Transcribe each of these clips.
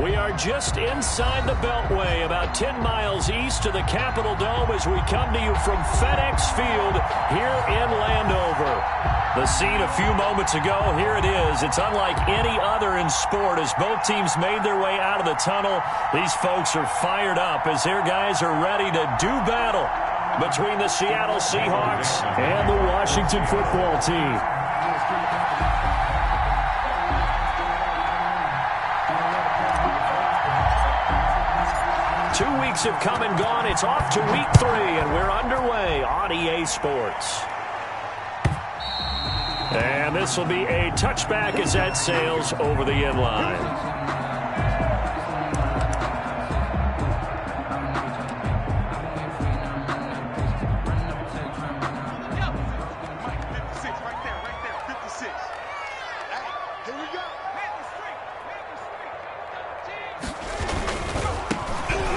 We are just inside the Beltway, about 10 miles east of the Capitol Dome as we come to you from FedEx Field here in Landover. The scene a few moments ago, here it is. It's unlike any other in sport as both teams made their way out of the tunnel. These folks are fired up as their guys are ready to do battle between the Seattle Seahawks and the Washington football team. Two weeks have come and gone. It's off to week 3, and we're underway on EA Sports. And this will be a touchback as that sails over the end line.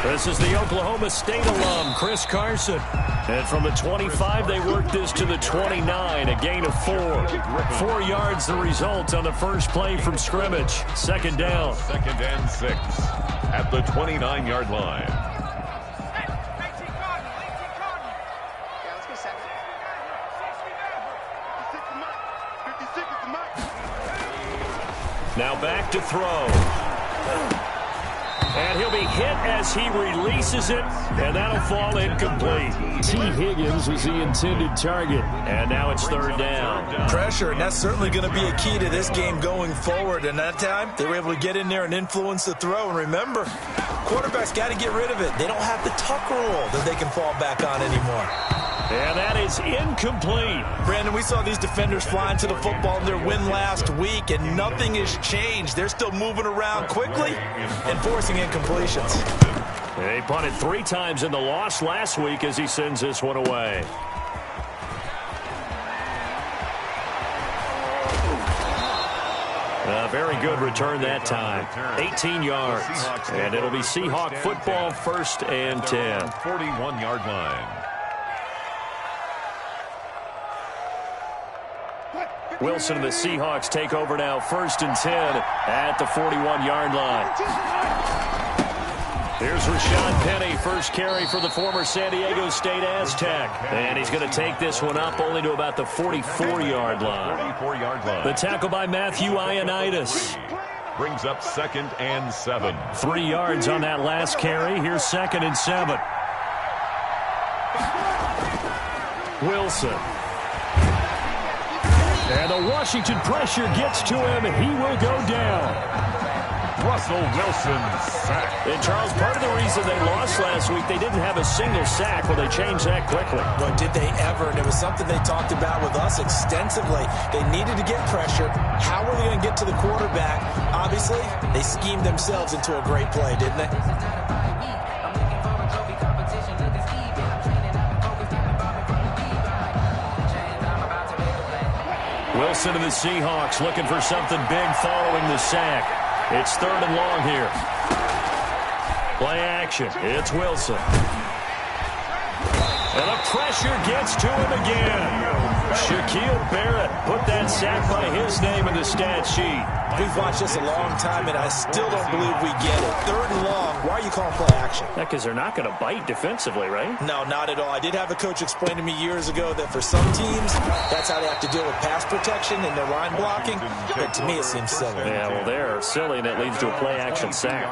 This is the Oklahoma State alum, Chris Carson. And from the 25, they worked this to the 29, a gain of 4. 4 yards the result on the first play from scrimmage. Second down. 2nd and 6 at the 29-yard line. Now back to throw. And he'll be hit as he releases it, and that'll fall incomplete. T. Higgins was the intended target, and now it's 3rd down. Pressure, and that's certainly going to be a key to this game going forward. And that time, they were able to get in there and influence the throw. And remember, quarterbacks got to get rid of it. They don't have the tuck rule that they can fall back on anymore. And that is incomplete. Brandon, we saw these defenders flying to the football in their win last week, and nothing has changed. They're still moving around quickly and forcing incompletions. They punted 3 times in the loss last week as he sends this one away. A very good return that time. 18 yards. And it'll be Seahawk football, 1st and 10. 41-yard line. Wilson and the Seahawks take over now, 1st and 10 at the 41-yard line. Here's Rashad Penny, first carry for the former San Diego State Aztec. And he's going to take this one up only to about the 44-yard line. 44-yard line. The tackle by Matthew Ioannidis. Brings up 2nd and 7. 3 yards on that last carry. Here's 2nd and 7. Wilson. And the Washington pressure gets to him. He will go down. Russell Wilson sack. And Charles, part of the reason they lost last week, they didn't have a single sack. Well, they changed that quickly. Well, did they ever? And it was something they talked about with us extensively. They needed to get pressure. How were they going to get to the quarterback? Obviously, they schemed themselves into a great play, didn't they? Wilson and the Seahawks looking for something big following the sack. It's 3rd and long here. Play action. It's Wilson. And the pressure gets to him again. Shaquille Barrett put that sack by his name in the stat sheet. We've watched this a long time, and I still don't believe we get it. 3rd and long. Why are you calling play action? Yeah, because they're not going to bite defensively, right? No, not at all. I did have a coach explain to me years ago that for some teams, that's how they have to deal with pass protection and their line blocking. But to me, it seems silly. Yeah, well, they're silly, and it leads to a play action sack.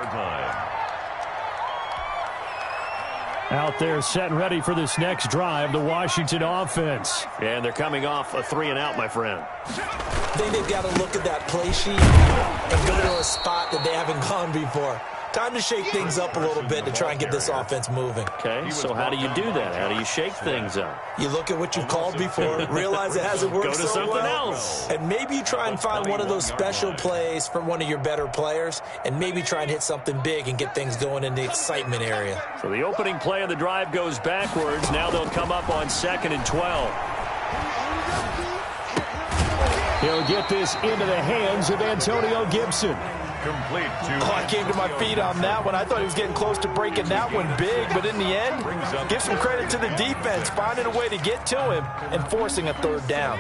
Out there set and ready for this next drive, the Washington offense. And they're coming off a 3-and-out, my friend. I think they've got to look at that play sheet and go to a spot that they haven't gone before. Time to shake things up a little bit to try and get this offense moving. Okay, so how do you do that? How do you shake things up? You look at what you've called before, realize it hasn't worked Go to something else. And maybe you try and find one of those special plays from one of your better players, and maybe try and hit something big and get things going in the excitement area. So the opening play of the drive goes backwards. Now they'll come up on 2nd and 12. He'll get this into the hands of Antonio Gibson. Complete to I came to my feet on that one. I thought he was getting close to breaking that one big, but in the end, give some credit to the defense, finding a way to get to him and forcing a 3rd down.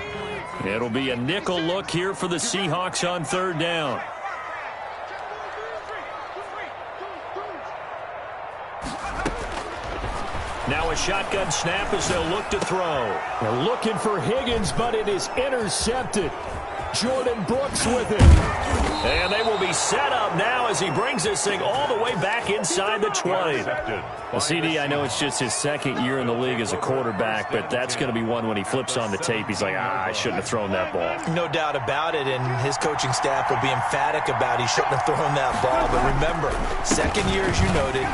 It'll be a nickel look here for the Seahawks on 3rd down. Now a shotgun snap as they'll look to throw. They're looking for Higgins, but it is intercepted. Jordan Brooks with it. And they will be set up now as he brings this thing all the way back inside the 20. Well, CD, I know it's just his second year in the league as a quarterback, but that's going to be one when he flips on the tape. He's like, I shouldn't have thrown that ball. No doubt about it, and his coaching staff will be emphatic about he shouldn't have thrown that ball. But remember, second year, as you noted,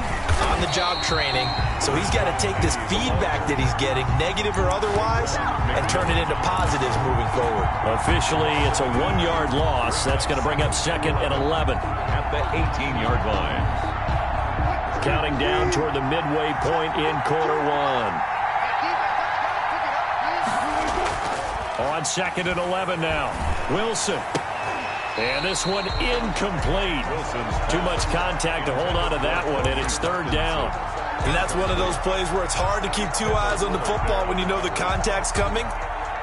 on-the-job training, so he's got to take this feedback that he's getting, negative or otherwise, and turn it into positives moving forward. Officially, it's a 1-yard loss. That's going to bring up second and 11. At the 18-yard line. Counting down toward the midway point in quarter one. On second and 11 now. Wilson. And this one incomplete. Too much contact to hold on to that one, and it's third down. And that's one of those plays where it's hard to keep two eyes on the football when you know the contact's coming,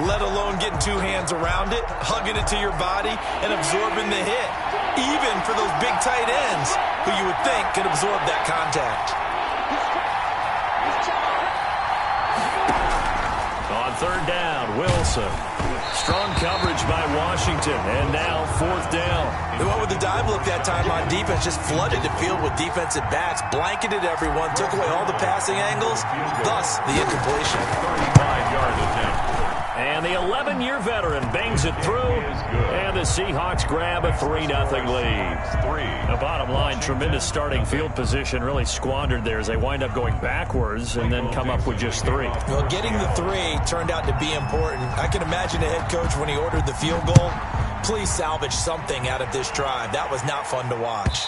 let alone getting two hands around it, hugging it to your body, and absorbing the hit. Even for those big tight ends who you would think could absorb that contact. On third down, Wilson. Strong coverage by Washington, and now fourth down. They went with the dime look that time on defense, just flooded the field with defensive backs, blanketed everyone, took away all the passing angles, thus the incompletion. 35-yard attempt. And the 11-year veteran bangs it through, and the Seahawks grab a 3-0 lead. The bottom line, tremendous starting field position, really squandered there as they wind up going backwards and then come up with just 3. Well, getting the 3 turned out to be important. I can imagine the head coach when he ordered the field goal, please salvage something out of this drive. That was not fun to watch.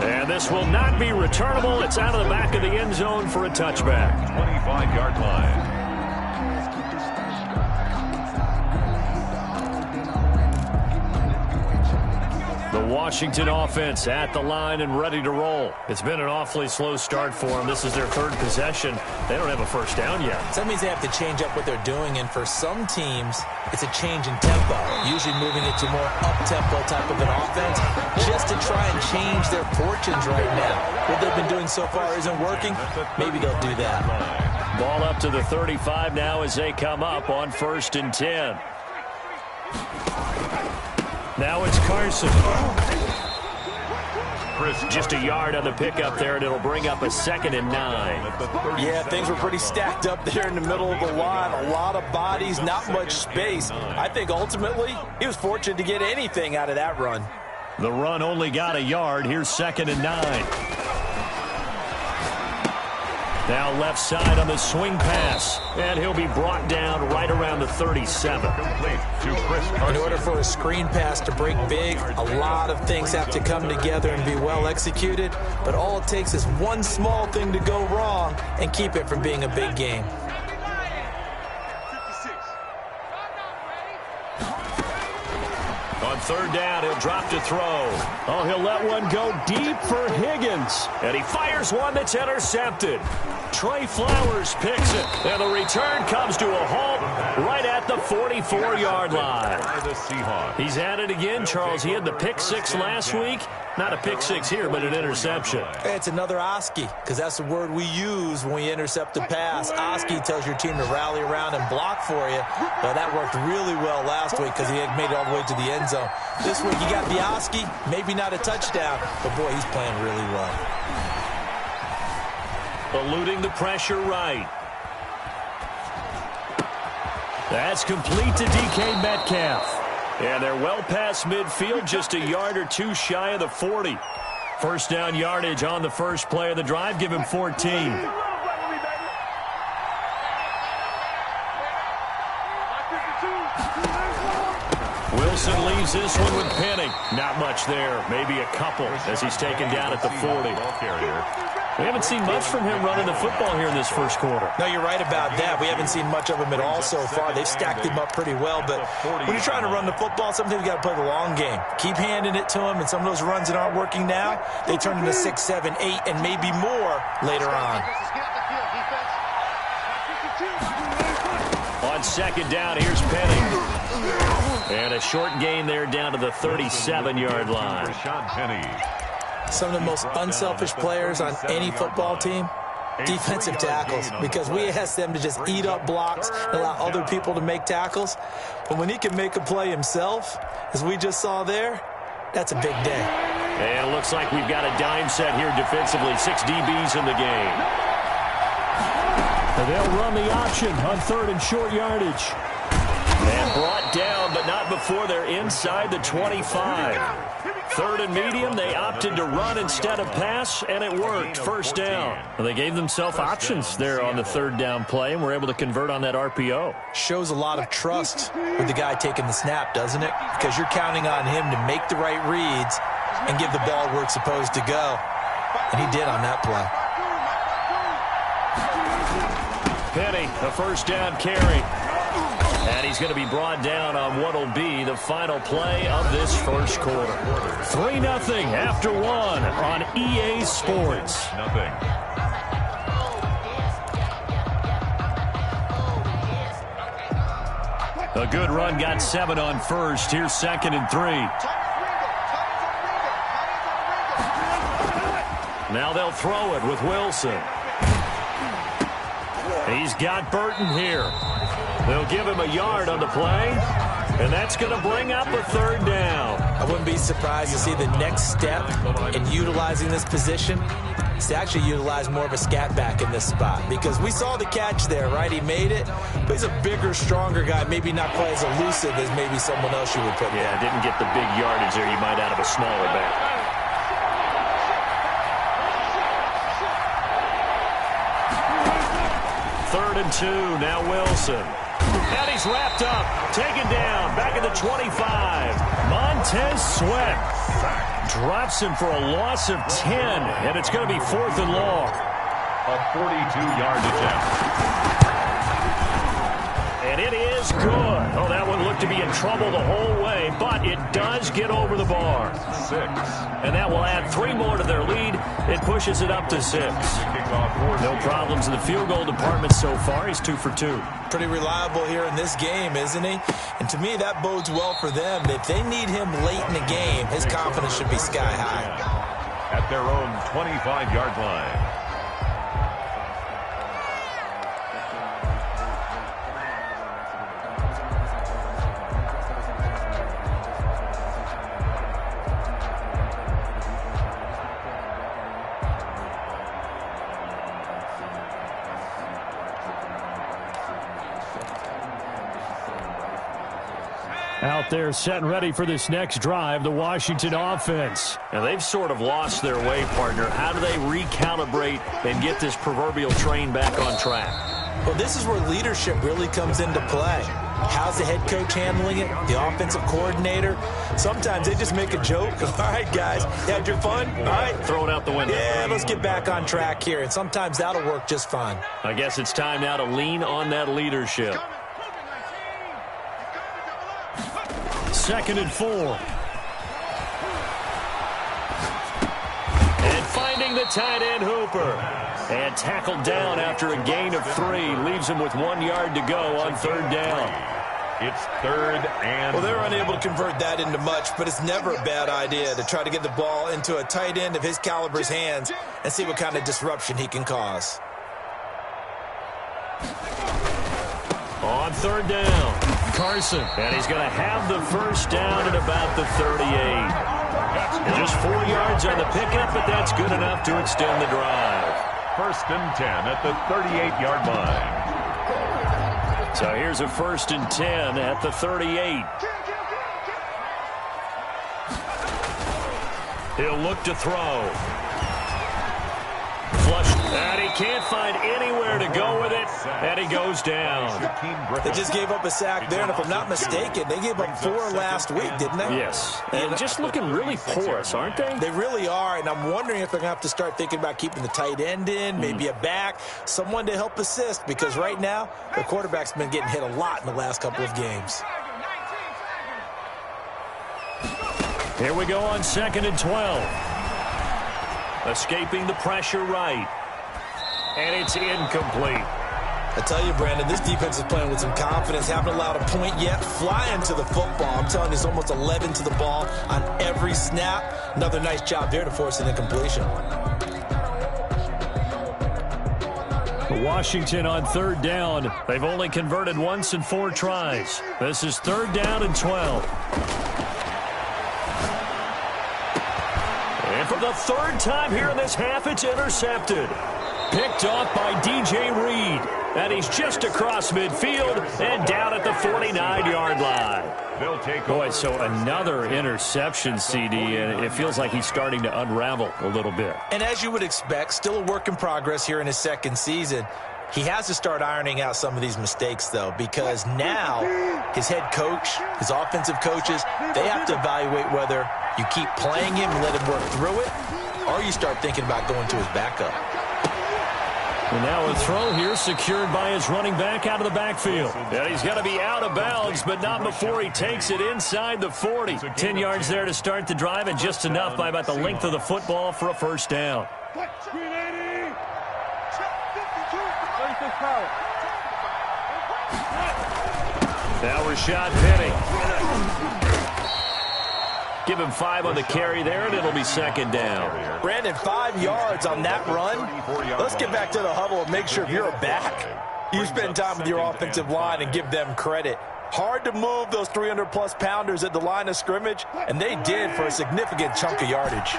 And this will not be returnable. It's out of the back of the end zone for a touchback. 25-yard line. The Washington offense at the line and ready to roll. It's been an awfully slow start for them. This is their third possession. They don't have a first down yet. So that means they have to change up what they're doing, and for some teams, it's a change in tempo, usually moving it to more up-tempo type of an offense, just to try and change their fortunes right now. What they've been doing so far isn't working. Maybe they'll do that. Ball up to the 35 now as they come up on 1st and 10. Now it's Carson. Just a yard on the pickup there, and it'll bring up a 2nd and 9. Yeah, things were pretty stacked up there in the middle of the line. A lot of bodies, not much space. I think ultimately he was fortunate to get anything out of that run. The run only got a yard. Here's 2nd and 9. Now left side on the swing pass, and he'll be brought down right around the 37. In order for a screen pass to break big, a lot of things have to come together and be well executed, but all it takes is one small thing to go wrong and keep it from being a big game. On third down, he'll drop to throw. Oh, he'll let one go deep for Higgins. And he fires one that's intercepted. Trey Flowers picks it. And the return comes to a halt right at the 44-yard line. He's at it again, Charles. He had the pick 6 last week. Not a pick 6 here, but an interception. It's another Oski, because that's the word we use when we intercept a pass. Oski tells your team to rally around and block for you. Well, that worked really well last week because he had made it all the way to the end zone. This week you got the Oski, maybe not a touchdown, but boy, he's playing really well. Eluding the pressure right. That's complete to DK Metcalf. And they're well past midfield, just a yard or 2 shy of the 40. First down yardage on the first play of the drive. Give him 14. Wilson leaves this one with Penning. Not much there. Maybe a couple as he's taken down at the 40. We haven't seen much from him running the football here in this first quarter. No, you're right about that. We haven't seen much of him at all so far. They've stacked him up pretty well, but when you're trying to run the football, sometimes you got to play the long game. Keep handing it to him, and some of those runs that aren't working now, they turn into 6, 7, 8, and maybe more later on. On second down, here's Penning. And a short gain there down to the 37-yard line. Some of the most unselfish players on any football team Defensive tackles, because we ask them to just eat up blocks and allow other people to make tackles. But when he can make a play himself, as we just saw there, that's a big day. And it looks like we've got a dime set here defensively. 6 DBs in the game. And they'll run the option on 3rd and short yardage. And brought down, but not before they're inside the 25. 3rd and medium, they opted to run instead of pass, and it worked. 1st down. Well, they gave themselves options there on the 3rd down play, and were able to convert on that RPO. Shows a lot of trust with the guy taking the snap, doesn't it? Because you're counting on him to make the right reads and give the ball where it's supposed to go. And he did on that play. Penny, a 1st down carry. And he's going to be brought down on what will be the final play of this 1st quarter. 3-0 after 1 on EA Sports. Nothing. A good run, got 7 on 1st. Here's 2nd and 3. Now they'll throw it with Wilson. He's got Burton here. They'll give him a yard on the play, and that's going to bring up a 3rd down. I wouldn't be surprised to see the next step in utilizing this position is to actually utilize more of a scat back in this spot, because we saw the catch there, right? He made it, but he's a bigger, stronger guy, maybe not quite as elusive as maybe someone else you would put there. Yeah, didn't get the big yardage there you might out of a smaller back. 3rd and 2, now Wilson. And he's wrapped up, taken down, back at the 25. Montez Sweat drops him for a loss of 10, and it's going to be 4th and long. A 42-yard attempt. And it is good. Oh, that one looked to be in trouble the whole way, but it does get over the bar. 6. And that will add 3 more to their lead. It pushes it up to 6. No problems in the field goal department so far. He's 2 for 2. Pretty reliable here in this game, isn't he? And to me, that bodes well for them. If they need him late in the game, his confidence should be sky high. At their own 25-yard line. Out there set and ready for this next drive, the Washington offense. Now, they've sort of lost their way, partner. How do they recalibrate and get this proverbial train back on track? Well, this is where leadership really comes into play. How's the head coach handling it? The offensive coordinator? Sometimes they just make a joke. All right, guys, you had your fun? All right. Throw it out the window. Yeah, let's get back on track here. And sometimes that'll work just fine. I guess it's time now to lean on that leadership. 2nd and 4. And finding the tight end Hooper. And tackled down after a gain of 3. Leaves him with 1 yard to go on 3rd down. It's 3rd and... Well, they're unable to convert that into much, but it's never a bad idea to try to get the ball into a tight end of his caliber's hands and see what kind of disruption he can cause. On 3rd down, Carson. And he's going to have the 1st down at about the 38. And just 4 yards on the pickup, but that's good enough to extend the drive. 1st and 10 at the 38-yard line. So here's a 1st and 10 at the 38. He'll look to throw. Flushed, and he can't find anywhere to go with it, and he goes down. They just gave up a sack there, and if I'm not mistaken, they gave up 4 last week, didn't they? Yes, and just looking really porous, aren't they? They really are, and I'm wondering if they're going to have to start thinking about keeping the tight end in, maybe a back, someone to help assist, because right now, the quarterback's been getting hit a lot in the last couple of games. Here we go on 2nd and 12. Escaping the pressure right. And it's incomplete. I tell you, Brandon, this defense is playing with some confidence. Haven't allowed a point yet. Flying to the football. I'm telling you, it's almost 11 to the ball on every snap. Another nice job there to force an incompletion. Washington on third down. They've only converted once in 4 tries. This is 3rd down and 12. And for the 3rd time here in this half, it's intercepted. Picked off by DJ Reed. And he's just across midfield and down at the 49-yard line. Boy, so another interception, CD, and it feels like he's starting to unravel a little bit. And as you would expect, still a work in progress here in his 2nd season. He has to start ironing out some of these mistakes, though, because now his head coach, his offensive coaches, they have to evaluate whether you keep playing him and let him work through it, or you start thinking about going to his backup. And now a throw here secured by his running back out of the backfield. And he's got to be out of bounds, but not before he takes it inside the 40. 10 yards there to start the drive, and just enough by about the length of the football for a 1st down. Now Rashad Penny. Give him 5 on the carry there, and it'll be 2nd down. Brandon, 5 yards on that run. Let's get back to the huddle and make sure if you're a back, you spend time with your offensive line and give them credit. Hard to move those 300-plus pounders at the line of scrimmage, and they did for a significant chunk of yardage.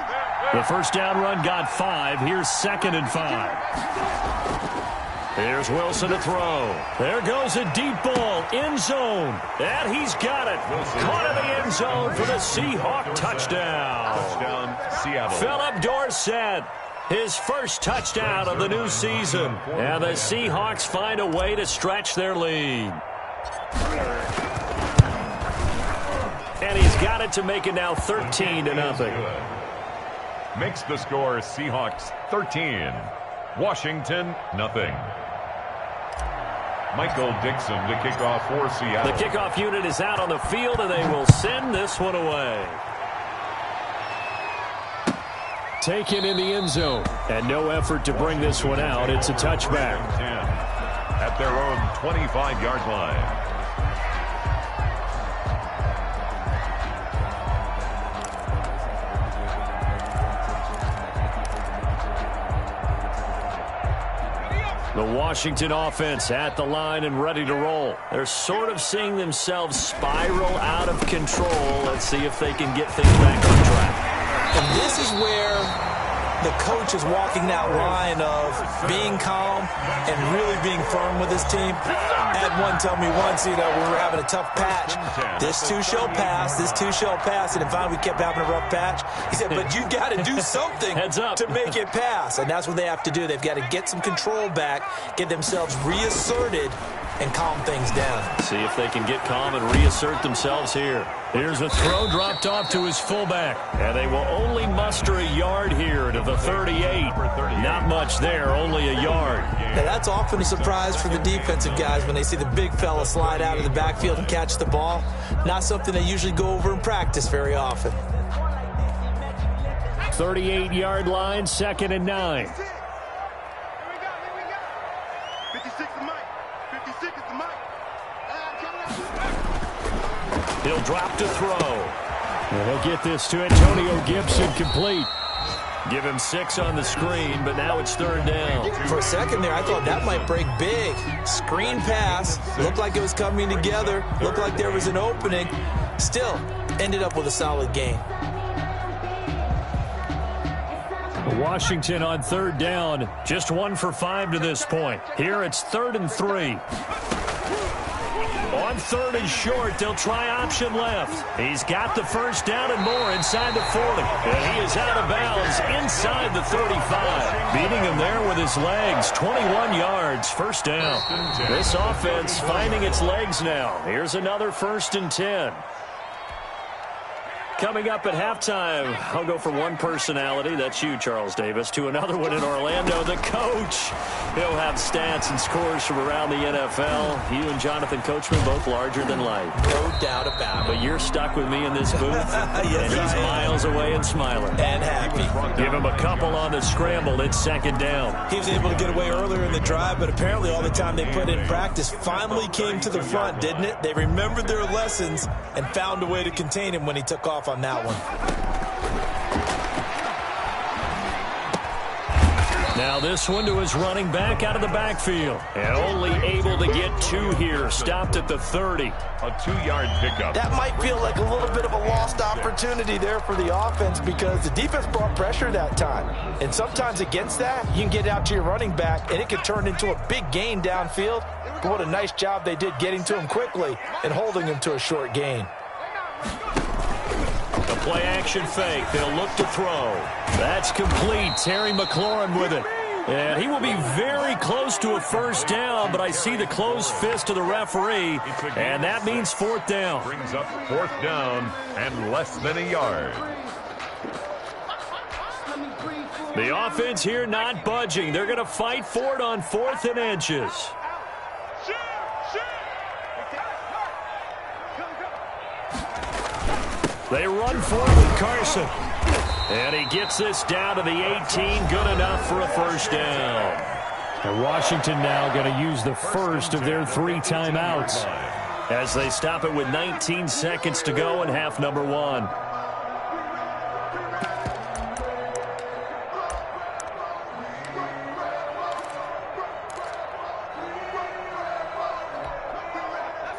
The 1st down run got 5. Here's 2nd and 5. Here's Wilson to throw. There goes a deep ball, end zone. And he's got it. Caught in the end zone for the Seahawk touchdown. Seattle. Philip Dorsett, his 1st touchdown of the new season. And the Seahawks find a way to stretch their lead. And he's got it to make it now 13-0. Makes the score Seahawks 13. Washington, nothing. Michael Dixon to kick off for Seattle. The kickoff unit is out on the field, and they will send this one away. Taken in the end zone. And no effort to bring this one out. It's a touchback. At their own 25-yard line. The Washington offense at the line and ready to roll. They're sort of seeing themselves spiral out of control. Let's see if they can get things back on track. And this is where the coach is walking that line of being calm and really being firm with his team. I had one tell me once, when we were having a tough patch, this too shall pass, this too shall pass, and if we kept having a rough patch, he said, but you got to do something to make it pass, and that's what they have to do. They've got to get some control back, get themselves reasserted, and calm things down. See if they can get calm and reassert themselves here. Here's a throw dropped off to his fullback. And they will only muster a yard here to the 38. Not much there, only a yard. Now that's often a surprise for the defensive guys when they see the big fella slide out of the backfield and catch the ball. Not something they usually go over in practice very often. 38-yard line, 2nd and 9. He'll drop to throw. And he'll get this to Antonio Gibson complete. Give him 6 on the screen, but now it's 3rd down. For a second there, I thought that might break big. Screen pass. Looked like it was coming together. Looked like there was an opening. Still, ended up with a solid gain. Washington on 3rd down. Just 1 for 5 to this point. Here it's 3rd and 3. On 3rd and short, they'll try option left. He's got the 1st down and more inside the 40. And he is out of bounds inside the 35. Beating him there with his legs. 21 yards, 1st down. This offense finding its legs now. Here's another 1st and 10. Coming up at halftime, I'll go from one personality, that's you, Charles Davis, to another one in Orlando, the coach. He'll have stats and scores from around the NFL. You and Jonathan Coachman, both larger than life. No doubt about it. But you're stuck with me in this booth, Yes, and he's miles away and smiling. And happy. Give him a couple on the scramble. It's 2nd down. He was able to get away earlier in the drive, but apparently all the time they put in practice finally came to the front, didn't it? They remembered their lessons and found a way to contain him when he took off on that one. Now this one to his running back out of the backfield. And only able to get 2 here. Stopped at the 30. A 2-yard pickup. That might feel like a little bit of a lost opportunity there for the offense because the defense brought pressure that time. And sometimes against that, you can get out to your running back, and it could turn into a big gain downfield. But what a nice job they did getting to him quickly and holding him to a short gain. The play action fake. They'll look to throw. That's complete. Terry McLaurin with it. And he will be very close to a first down, but I see the closed fist of the referee, and that means 4th down. Brings up 4th down and less than a yard. The offense here not budging. They're going to fight for it on 4th and inches. They run forward with Carson. And he gets this down to the 18. Good enough for a first down. And Washington now going to use the first of their 3 timeouts as they stop it with 19 seconds to go in half number 1.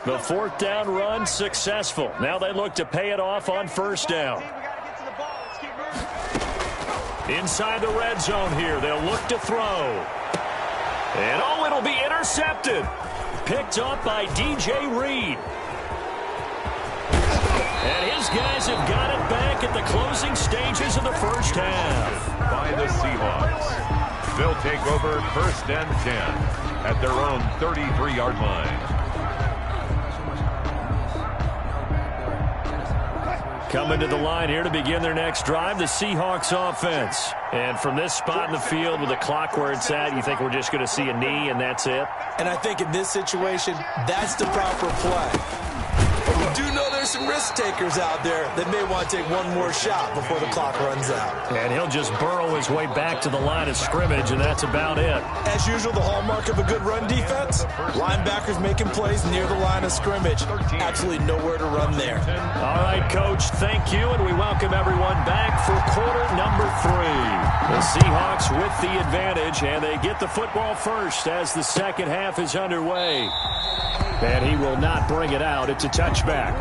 The 4th down run successful. Now they look to pay it off on first down. Inside the red zone here, they'll look to throw. And oh, it'll be intercepted. Picked up by DJ Reed. And his guys have got it back at the closing stages of the first half. By the Seahawks. They'll take over 1st and 10 at their own 33-yard line. Coming to the line here to begin their next drive, the Seahawks offense. And from this spot in the field with the clock where it's at, you think we're just going to see a knee and that's it? And I think in this situation, that's the proper play. But we do know there's some risk takers out there that may want to take one more shot before the clock runs out. And he'll just burrow his way back to the line of scrimmage, and that's about it. As usual, the hallmark of a good run defense, linebackers making plays near the line of scrimmage. Absolutely nowhere to run there. All right, Coach, thank you, and we welcome everyone back for quarter number 3. The Seahawks with the advantage, and they get the football first as the second half is underway. And he will not bring it out. It's a touchback.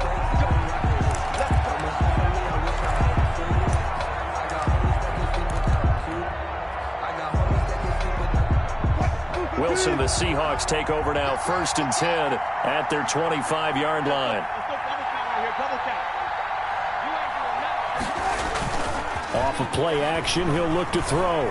Wilson and the Seahawks take over now, 1st and 10 at their 25-yard line. Off of play action, he'll look to throw.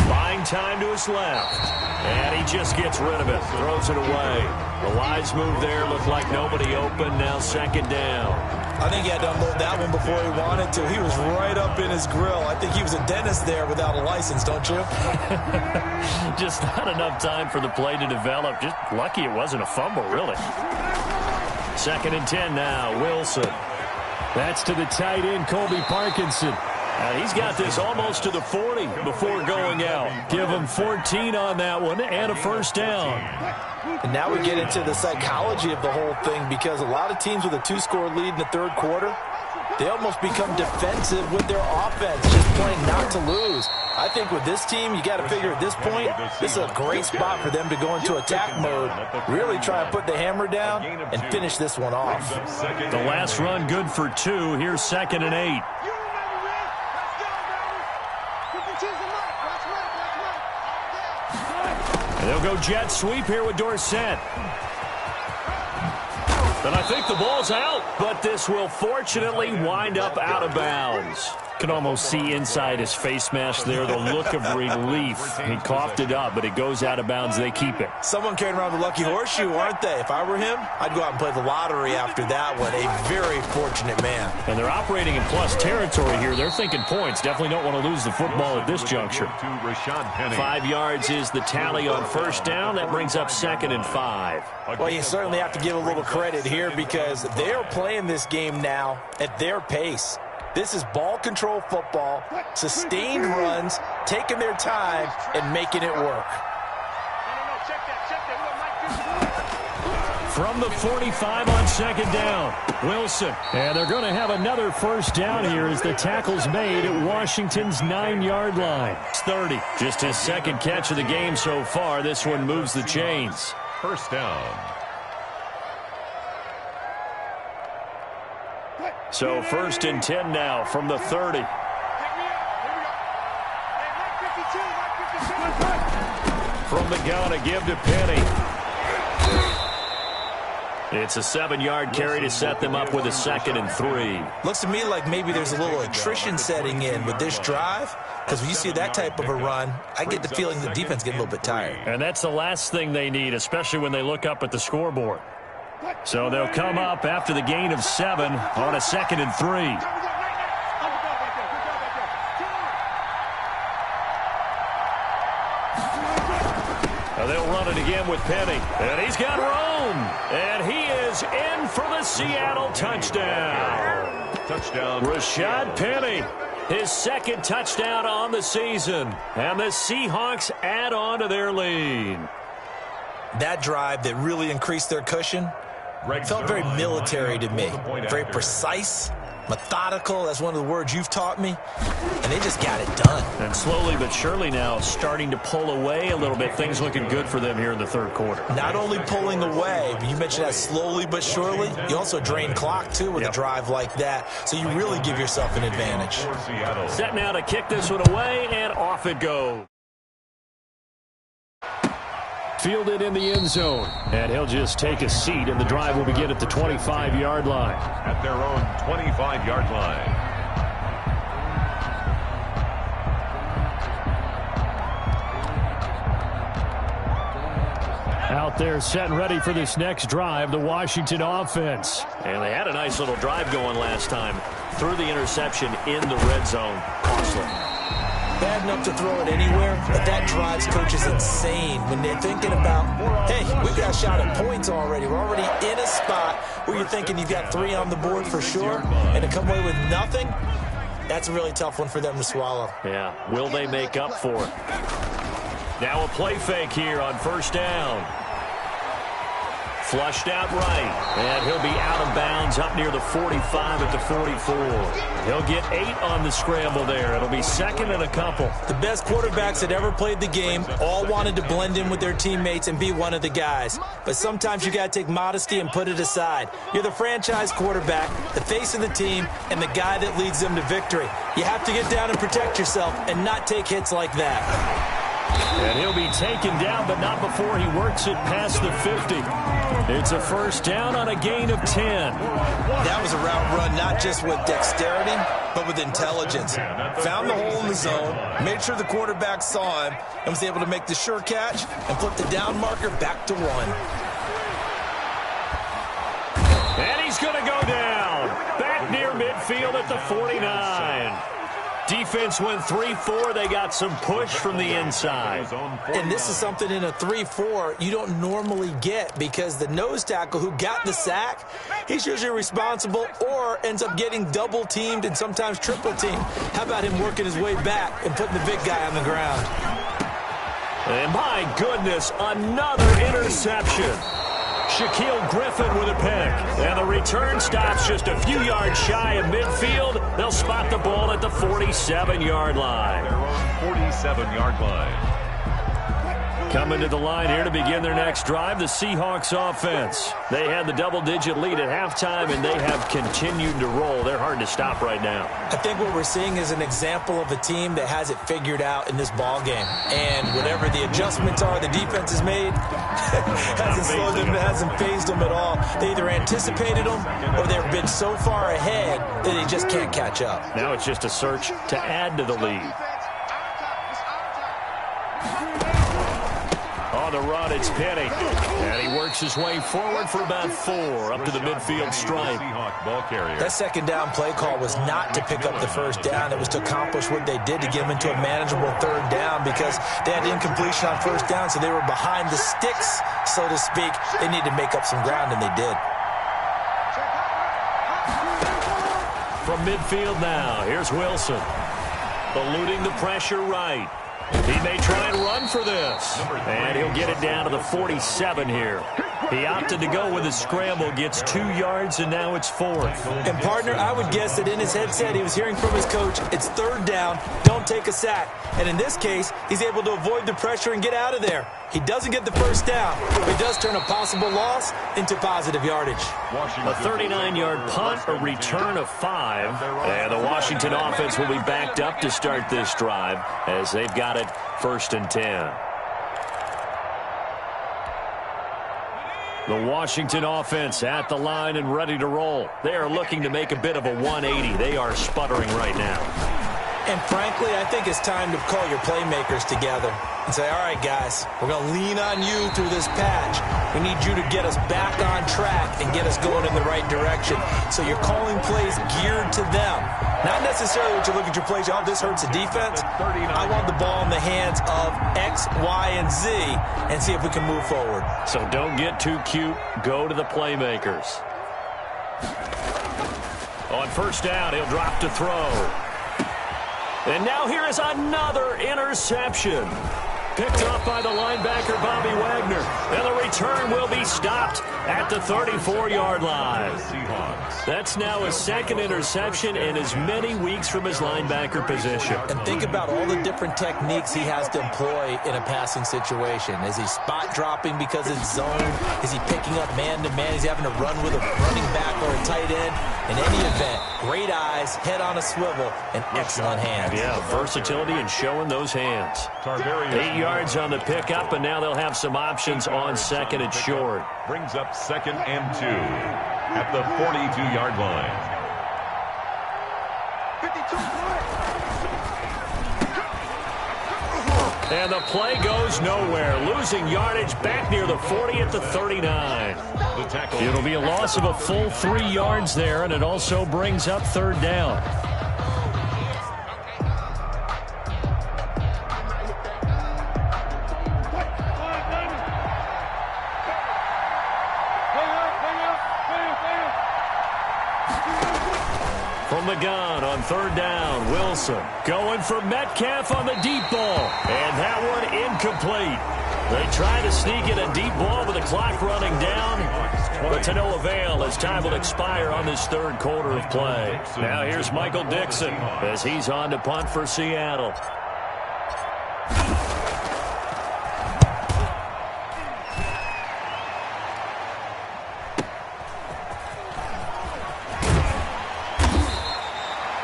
Buying time to his left. And he just gets rid of it. Throws it away. The wise move there. Looked like nobody open. Now 2nd down. I think he had to unload that one before he wanted to. He was right up in his grill. I think he was a dentist there without a license, don't you? Just not enough time for the play to develop. Just lucky it wasn't a fumble, really. 2nd and 10 now. Wilson. That's to the tight end, Colby Parkinson. He's got this almost to the 40 before going out. Give him 14 on that one and a first down. And now we get into the psychology of the whole thing because a lot of teams with a 2-score lead in the 3rd quarter, they almost become defensive with their offense, just playing not to lose. I think with this team, you got to figure at this point, this is a great spot for them to go into attack mode, really try and put the hammer down and finish this one off. The last run good for 2. Here's 2nd and 8. They'll go jet sweep here with Dorsett. And I think the ball's out, but this will fortunately wind up out of bounds. Can almost see inside his face mask there the look of relief. He coughed it up, but it goes out of bounds. They keep it. Someone carrying around the lucky horseshoe, aren't they? If I were him, I'd go out and play the lottery after that one. A very fortunate man. And they're operating in plus territory here. They're thinking points. Definitely don't want to lose the football at this juncture. 5 yards is the tally on first down. That brings up 2nd and 5. Well, you certainly have to give a little credit here because they are playing this game now at their pace. This is ball control football, sustained runs, taking their time, and making it work. from the 45 on second down. Wilson. And they're going to have another first down here as the tackle's made at Washington's 9-yard line. It's 30. Just his second catch of the game so far. This one moves the chains. First down. So 1st and 10 now from the 30. From the gun, a give to Penny. It's a 7-yard carry to set them up with a 2nd and 3. Looks to me like maybe there's a little attrition setting in with this drive, because when you see that type of a run, I get the feeling the defense getting a little bit tired. And that's the last thing they need, especially when they look up at the scoreboard. So they'll come up after the gain of 7 on a 2nd and 3. They'll run it again with Penny. And he's got room. And he is in for the Seattle touchdown. Touchdown. Rashad Penny, his 2nd touchdown on the season. And the Seahawks add on to their lead. That drive that really increased their cushion felt very military to me. Very precise, methodical. That's one of the words you've taught me. And they just got it done. And slowly but surely now starting to pull away a little bit. Things looking good for them here in the 3rd quarter. Not only pulling away, but you mentioned that slowly but surely. You also drain clock, too, with a drive like that. So you really give yourself an advantage. Set now to kick this one away, and off it goes. Fielded in the end zone. And he'll just take a seat, and the drive will begin at the 25-yard line. At their own 25-yard line. Out there set and ready for this next drive, the Washington offense. And they had a nice little drive going last time. Threw the interception in the red zone. Costly. Bad enough to throw it anywhere, but that drives coaches insane when they're thinking about, hey, we got a shot at points already. We're already in a spot where you're thinking you've got 3 on the board for sure, and to come away with nothing, that's a really tough one for them to swallow. Yeah, will they make up for it? Now a play fake here on 1st down. Flushed out right, and he'll be out of bounds up near the 45 at the 44. He'll get 8 on the scramble there. It'll be 2nd and a couple. The best quarterbacks that ever played the game all wanted to blend in with their teammates and be one of the guys. But sometimes you got to take modesty and put it aside. You're the franchise quarterback, the face of the team, and the guy that leads them to victory. You have to get down and protect yourself and not take hits like that. And he'll be taken down, but not before he works it past the 50. It's a 1st down on a gain of 10. That was a route run not just with dexterity, but with intelligence. Found the hole in the zone, made sure the quarterback saw him, and was able to make the sure catch and flip the down marker back to 1. And he's going to go down. Back near midfield at the 49. Defense went 3-4. They got some push from the inside. And this is something in a 3-4 you don't normally get because the nose tackle who got the sack, he's usually responsible or ends up getting double-teamed and sometimes triple-teamed. How about him working his way back and putting the big guy on the ground? And my goodness, another interception. Shaquille Griffin with a pick. And the return stops just a few yards shy of midfield. They'll spot the ball at the 47-yard line. 47-yard line. Coming to the line here to begin their next drive, the Seahawks offense. They had the double-digit lead at halftime, and they have continued to roll. They're hard to stop right now. I think what we're seeing is an example of a team that has it figured out in this ball game. And whatever the adjustments are the defense has made, hasn't slowed them, hasn't phased them at all. They either anticipated them or they've been so far ahead that they just can't catch up. Now it's just a search to add to the lead. On the run, it's Penny. And he works his way forward for about 4 up to the midfield stripe. That second down play call was not to pick up the first down. It was to accomplish what they did to get them into a manageable 3rd down because they had incompletion on 1st down, so they were behind the sticks, so to speak. They needed to make up some ground, and they did. From midfield now, here's Wilson. Eluding the pressure right. He may try and run for this. And he'll get it down to the 47 here. He opted to go with a scramble, gets 2 yards, and now it's 4th. And, partner, I would guess that in his headset he was hearing from his coach, it's 3rd down, don't take a sack. And in this case, he's able to avoid the pressure and get out of there. He doesn't get the 1st down, but he does turn a possible loss into positive yardage. A 39-yard punt, a return of 5, and the Washington offense will be backed up to start this drive as they've got it 1st and 10. The Washington offense at the line and ready to roll. They are looking to make a bit of a 180. They are sputtering right now. And frankly, I think it's time to call your playmakers together and say, all right, guys, we're going to lean on you through this patch. We need you to get us back on track and get us going in the right direction. So you're calling plays geared to them. Not necessarily what you look at your plays, oh, this hurts the defense. I want the ball in the hands of X, Y, and Z and see if we can move forward. So don't get too cute. Go to the playmakers. On 1st down, he'll drop to throw. And now here is another interception. Picked up by the linebacker, Bobby Wagner. And the return will be stopped at the 34-yard line. That's now his 2nd interception in as many weeks from his linebacker position. And think about all the different techniques he has to employ in a passing situation. Is he spot dropping because it's zone? Is he picking up man-to-man? Is he having to run with a running back or a tight end? In any event, great eyes, head on a swivel, and excellent hands. Yeah, versatility and showing those hands. 8 yards on the pickup, and now they'll have some options on 2nd and short. Brings up 2nd and 2 at the 42-yard line. And the play goes nowhere. Losing yardage back near the 40 at the 39. It'll be a loss of a full 3 yards there, and it also brings up 3rd down. From the gun on 3rd down, Wilson going for Metcalf on the deep ball. And that one incomplete. They try to sneak in a deep ball with the clock running down, but to no avail as time will expire on this 3rd quarter of play. Now here's Michael Dixon as he's on to punt for Seattle.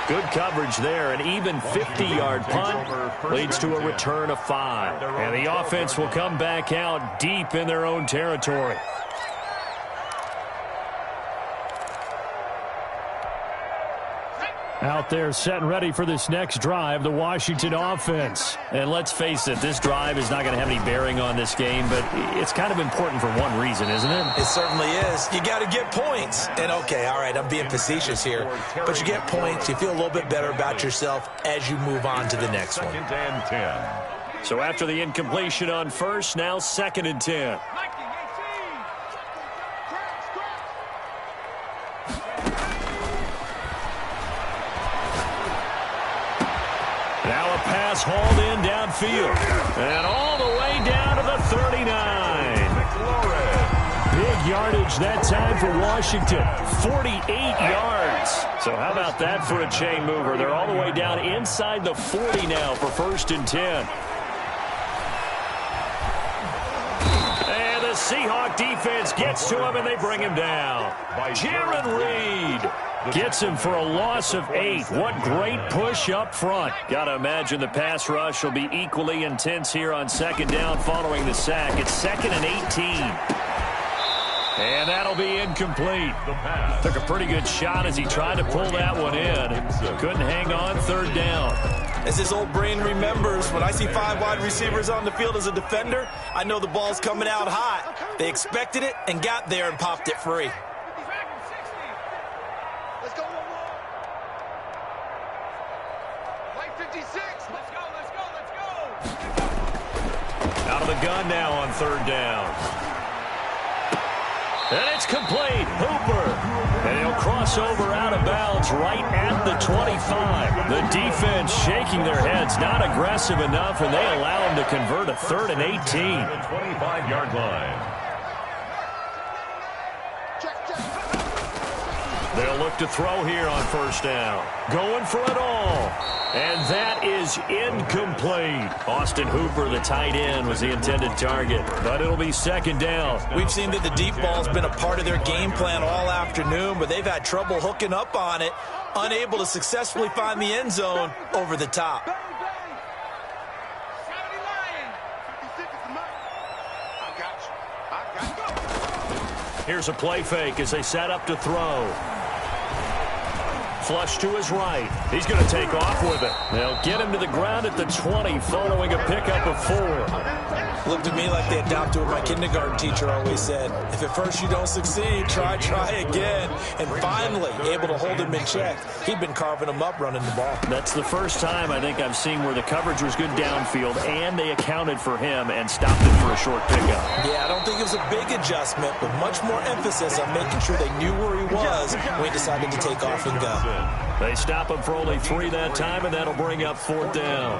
Good coverage there. An even 50-yard punt leads to a return of 5. And the offense will come back out deep in their own territory. Out there set and ready for this next drive, the Washington offense. And let's face it, this drive is not going to have any bearing on this game, but it's kind of important for one reason, isn't it? It certainly is. You got to get points. And, okay, all right, I'm being facetious here, but you get points. You feel a little bit better about yourself as you move on to the next one. 2nd and 10. So after the incompletion on 1st, now 2nd and 10. Now a pass hauled in downfield. And all the way down to the 39. Big yardage that time for Washington. 48 yards. So how about that for a chain mover? They're all the way down inside the 40 now for 1st and 10. And the Seahawk defense gets to him and they bring him down. Jaron Reed gets him for a loss of 8. What great push up front. Got to imagine the pass rush will be equally intense here on 2nd down following the sack. It's 2nd and 18. And that'll be incomplete. Took a pretty good shot as he tried to pull that one in. Couldn't hang on 3rd down. As his old brain remembers, when I see 5 wide receivers on the field as a defender, I know the ball's coming out hot. They expected it and got there and popped it free. Out of the gun now on 3rd down. And it's complete. Hooper. And he'll cross over out of bounds right at the 25. The defense shaking their heads, not aggressive enough, and they allow him to convert a 3rd and 18. 25-yard line. They'll look to throw here on first down. Going for it all. And that is incomplete. Austin Hooper, the tight end, was the intended target. But it'll be second down. We've seen that the deep ball's been a part of their game plan all afternoon, but they've had trouble hooking up on it, unable to successfully find the end zone over the top. Here's a play fake as they set up to throw. Flush to his right. He's going to take off with it. They'll get him to the ground at the 20 following a pickup of 4. Looked to me like they adopted what my kindergarten teacher always said. If at first you don't succeed, try again. And finally, able to hold him in check. He'd been carving him up running the ball. That's the first time I think I've seen where the coverage was good downfield and they accounted for him and stopped him for a short pickup. Yeah, I don't think it was a big adjustment, but much more emphasis on making sure they knew where he was when he decided to take off and go. They stop him for only 3 that time, and that'll bring up 4th down.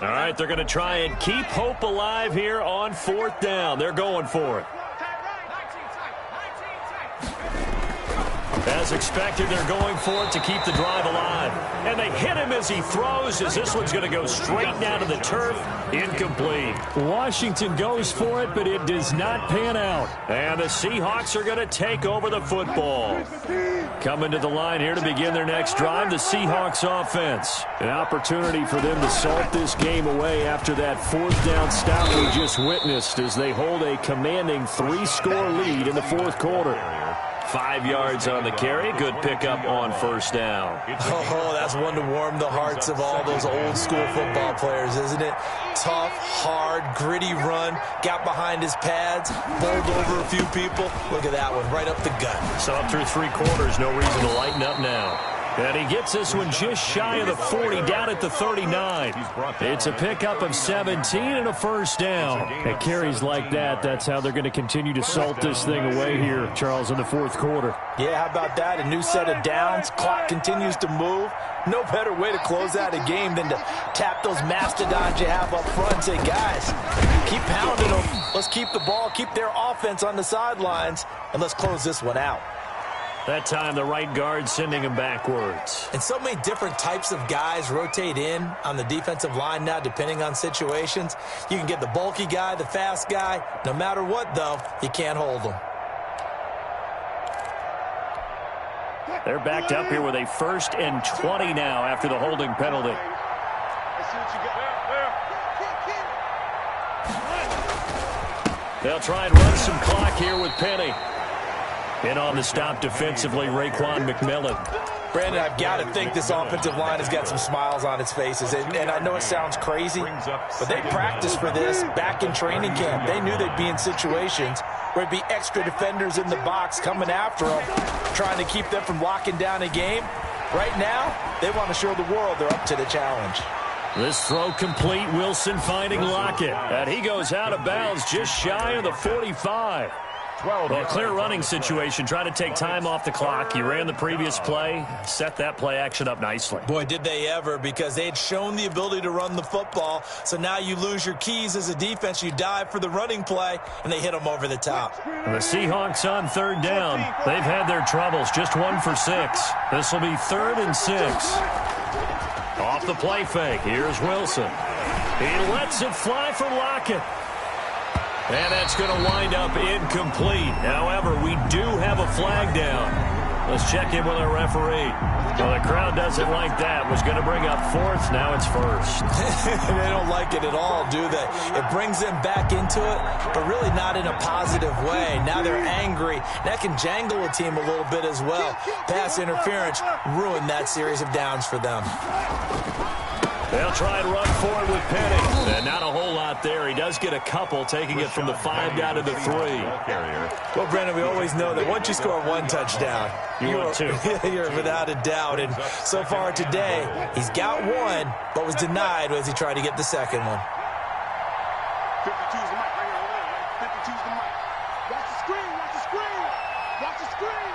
All right, they're going to try and keep hope alive here on 4th down. They're going for it. As expected, they're going for it to keep the drive alive. And they hit him as he throws, as this one's going to go straight down to the turf. Incomplete. Washington goes for it, but it does not pan out. And the Seahawks are going to take over the football. Coming to the line here to begin their next drive, the Seahawks offense. An opportunity for them to salt this game away after that 4th down stop we just witnessed as they hold a commanding 3-score lead in the 4th quarter. 5 yards on the carry. Good pickup on first down. Oh, that's one to warm the hearts of all those old school football players, isn't it? Tough, hard, gritty run. Got behind his pads. Bowled over a few people. Look at that one, right up the gut. So up through 3 quarters, no reason to lighten up now. And he gets this one just shy of the 40, down at the 39. It's a pickup of 17 and a first down. At carries like that, that's how they're going to continue to salt this thing away here, Charles, in the 4th quarter. Yeah, how about that? A new set of downs. Clock continues to move. No better way to close out a game than to tap those mastodons you have up front and say, guys, keep pounding them. Let's keep the ball, keep their offense on the sidelines, and let's close this one out. That time, the right guard sending him backwards. And so many different types of guys rotate in on the defensive line now, depending on situations. You can get the bulky guy, the fast guy. No matter what, though, you can't hold them. They're backed up here with a 1st and 20 now after the holding penalty. They'll try and run some clock here with Penny. In on the stop defensively, Raekwon McMillan. Brandon, I've got to think this offensive line has got some smiles on its faces. And I know it sounds crazy, but they practiced for this back in training camp. They knew they'd be in situations where there'd be extra defenders in the box coming after them, trying to keep them from locking down a game. Right now, they want to show the world they're up to the challenge. This throw complete, Wilson finding Lockett. And he goes out of bounds just shy of the 45. Well, a clear running situation, trying to take time off the clock. He ran the previous play, set that play action up nicely. Boy, did they ever, because they had shown the ability to run the football. So now you lose your keys as a defense. You dive for the running play, and they hit them over the top. The Seahawks on 3rd down. They've had their troubles, just 1 for 6. This will be 3rd and 6. Off the play fake, here's Wilson. He lets it fly for Lockett. And that's going to wind up incomplete. However, we do have a flag down. Let's check in with our referee. Well, the crowd doesn't like that. Was going to bring up 4th. Now it's 1st. They don't like it at all, do they? It brings them back into it, but really not in a positive way. Now they're angry. That can jangle a team a little bit as well. Pass interference ruined that series of downs for them. They'll try and run forward with Penny. And not a whole lot there. He does get a couple, taking it from the 5 down to the 3. Well, Brandon, we always know that once you score 1 touchdown, you're without a doubt. And so far today, he's got 1, but was denied as he tried to get the second one. 52's the mic right here. 52's the mic. Watch the screen. Watch the screen. Watch the screen.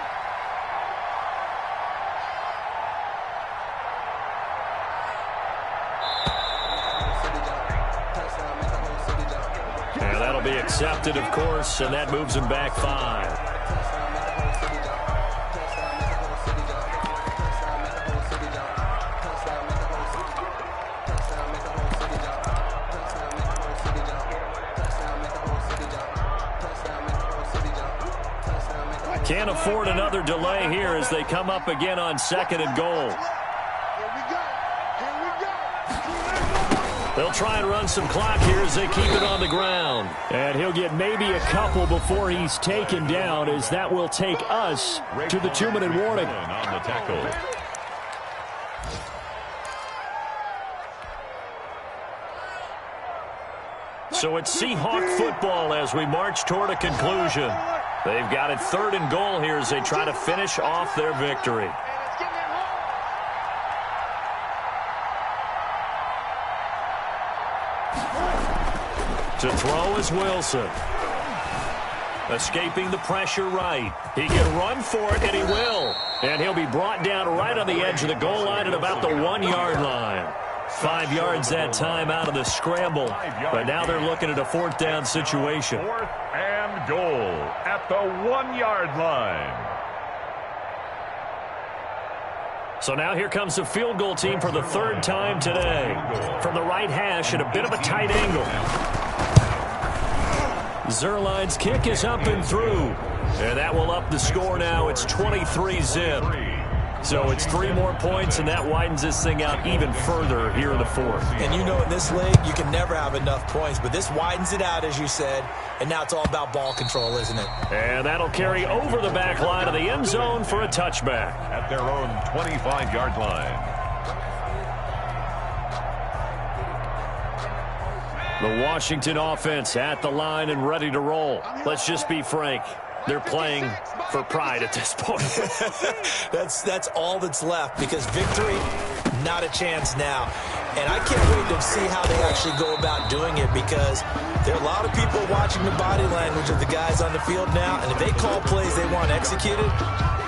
intercepted, of course, and that moves him back 5. Can't afford another delay here as they come up again on 2nd and goal. They'll try and run some clock here as they keep it on the ground. And he'll get maybe a couple before he's taken down, as that will take us to the 2-minute warning. On the tackle. So it's Seahawk football as we march toward a conclusion. They've got it 3rd and goal here as they try to finish off their victory. To throw is Wilson. Escaping the pressure right. He can run for it, and he will. And he'll be brought down right on the edge of the goal line at about the 1-yard line. 5 yards that time out of the scramble. But now they're looking at a 4th down situation. 4th and goal at the 1-yard line. So now here comes the field goal team for the 3rd time today. From the right hash at a bit of a tight angle. Zerline's kick is up and through. And that will up the score now. It's 23-zip. So it's 3 more points, and that widens this thing out even further here in the 4th. And you know in this league, you can never have enough points, but this widens it out, as you said, and now it's all about ball control, isn't it? And that'll carry over the back line of the end zone for a touchback. At their own 25-yard line. The Washington offense at the line and ready to roll. Let's just be frank. They're playing for pride at this point. That's all that's left, because victory, not a chance now. And I can't wait to see how they actually go about doing it, because there are a lot of people watching the body language of the guys on the field now, and if they call plays they want executed,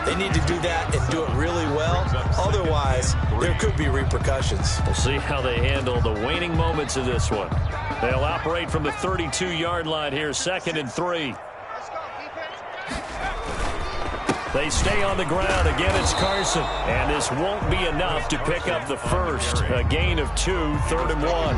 they need to do that and do it really well. Otherwise, there could be repercussions. We'll see how they handle the waning moments of this one. They'll operate from the 32-yard line here, 2nd and 3. They stay on the ground. Again, it's Carson. And this won't be enough to pick up the first. A gain of 2, 3rd and 1.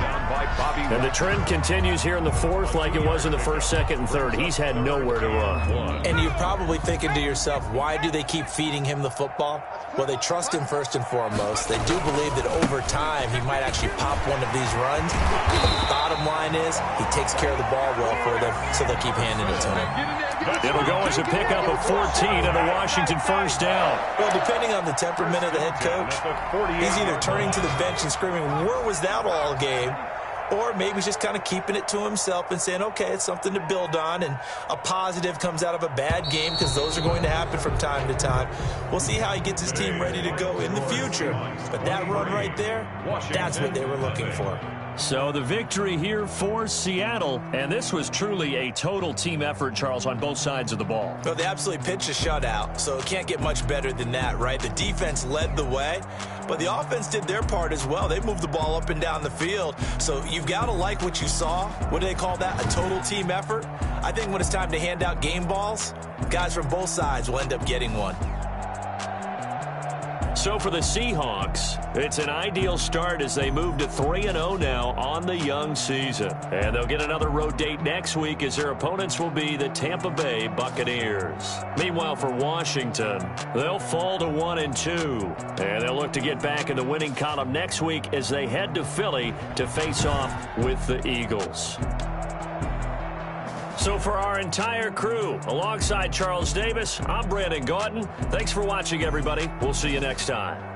And the trend continues here in the 4th like it was in the 1st, 2nd, and 3rd. He's had nowhere to run. And you're probably thinking to yourself, why do they keep feeding him the football? Well, they trust him first and foremost. They do believe that over time he might actually pop one of these runs. But the bottom line is he takes care of the ball well for them, so they'll keep handing it to him. It'll go as a pickup of 14 and a Washington 1st down. Well, depending on the temperament of the head coach, he's either turning to the bench and screaming, where was that all game? Or maybe he's just kind of keeping it to himself and saying, okay, it's something to build on, and a positive comes out of a bad game, because those are going to happen from time to time. We'll see how he gets his team ready to go in the future. But that run right there, that's what they were looking for. So the victory here for Seattle, and this was truly a total team effort, Charles, on both sides of the ball. Well, they absolutely pitched a shutout, so it can't get much better than that, right? The defense led the way, but the offense did their part as well. They moved the ball up and down the field, so you've got to like what you saw. What do they call that? A total team effort? I think when it's time to hand out game balls, guys from both sides will end up getting one. So for the Seahawks, it's an ideal start as they move to 3-0 now on the young season. And they'll get another road date next week as their opponents will be the Tampa Bay Buccaneers. Meanwhile, for Washington, they'll fall to 1-2. And they'll look to get back in the winning column next week as they head to Philly to face off with the Eagles. So for our entire crew, alongside Charles Davis, I'm Brandon Gautin. Thanks for watching, everybody. We'll see you next time.